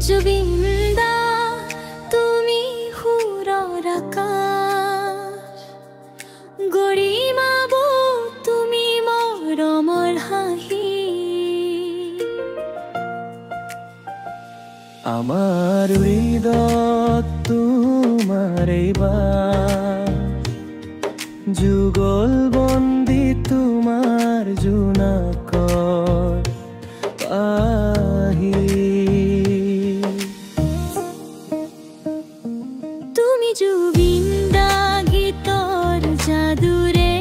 জুবিন্দা তুমি হুৰৰ আকাশ, গৰিমাবো তুমি মৰমৰ হাঁহি। আমাৰ হৃদয় তোমাৰ যুগল বন্দি তোমাৰ জোনাকৰ পাহি। তুমি জুবিন্দা গীতৰ যাদুৰে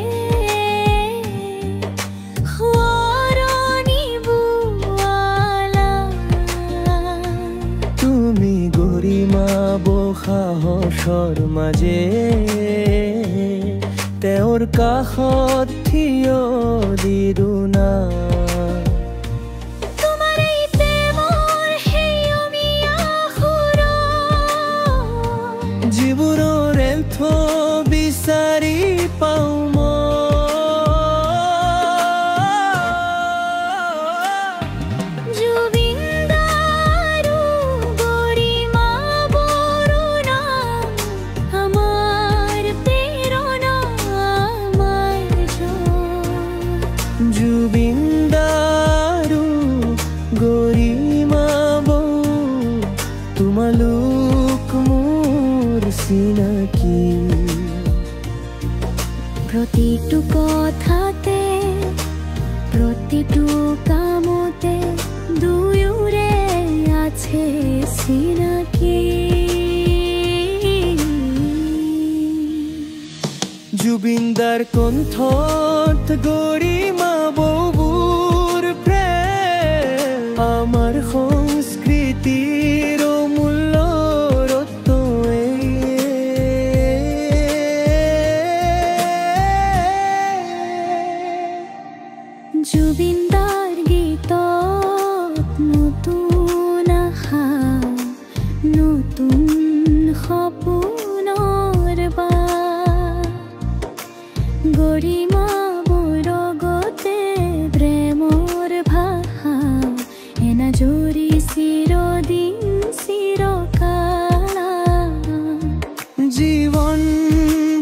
সোঁৱৰণি বোৱালা। তুমি গৰিমাব সাহসৰ মাজে তেওঁৰ কাষত থিয় দিৰুনা। যিবোৰৰ এৰ্থ বিচাৰি পাওঁ জুবিন্দাৰো গৰিমাব তোমালোক মোৰ চিনাকি। প্ৰতিটো কথাতে প্ৰতিটো কামতে দুয়োৰে আছে চিনাকি। জুবিন্দাৰ কণ্ঠত গৰিমাববোৰ প্ৰেম আমাৰ সংস্কৃতিৰ অমূল্য ৰত্নই। জুবিন্দাৰ গীতত নতুন আশা, নতুন সপোনৰ বাট। গৰিমাবৰ গতে প্ৰেমৰ ভাষা এনাজৰি চিৰদিন চিৰকাল। জীৱন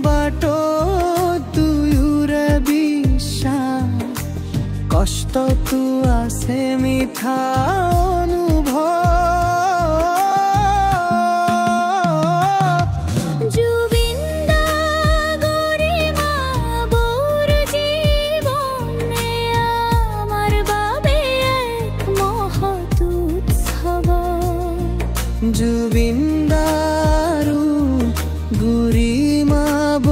বাটত দুয়োৰে বিশ্বাস, কষ্টটো আছে মিঠা অনুভৱ। জুবিন্দাৰো গৰিমাব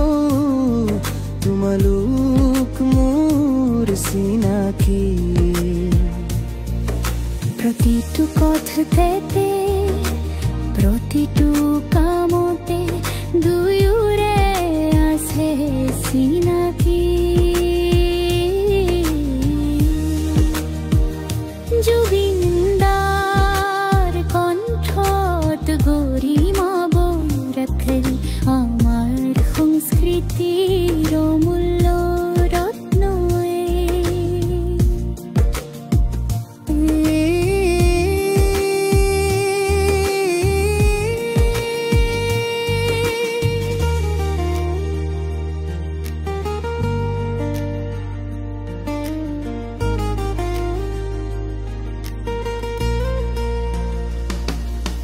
তোমালোক মোৰ চিনাকি। প্ৰতিটো কথাতে প্ৰতিটো কামতে দুয়োৰে আছে চিনাকি। জুবিন্দাৰ কণ্ঠত গৰিমাব ৰাখিল আমাৰ সংস্কৃতিৰ অমূল্য ৰত্নই।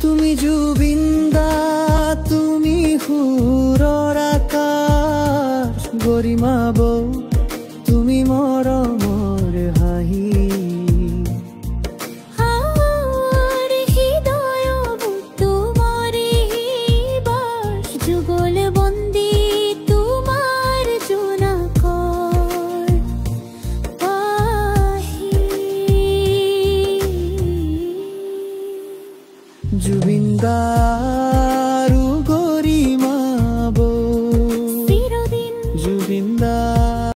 তুমি জুবিন্দা তুমি সুৰৰ আকাশ, গৰিমাব তুমি মৰমৰ হাঁহি। যুগল বন্দী তোমাৰ জোনাকৰ পাহি। জুবিন্দাৰো গৰিমাব চিৰদিন জুবিন্দা।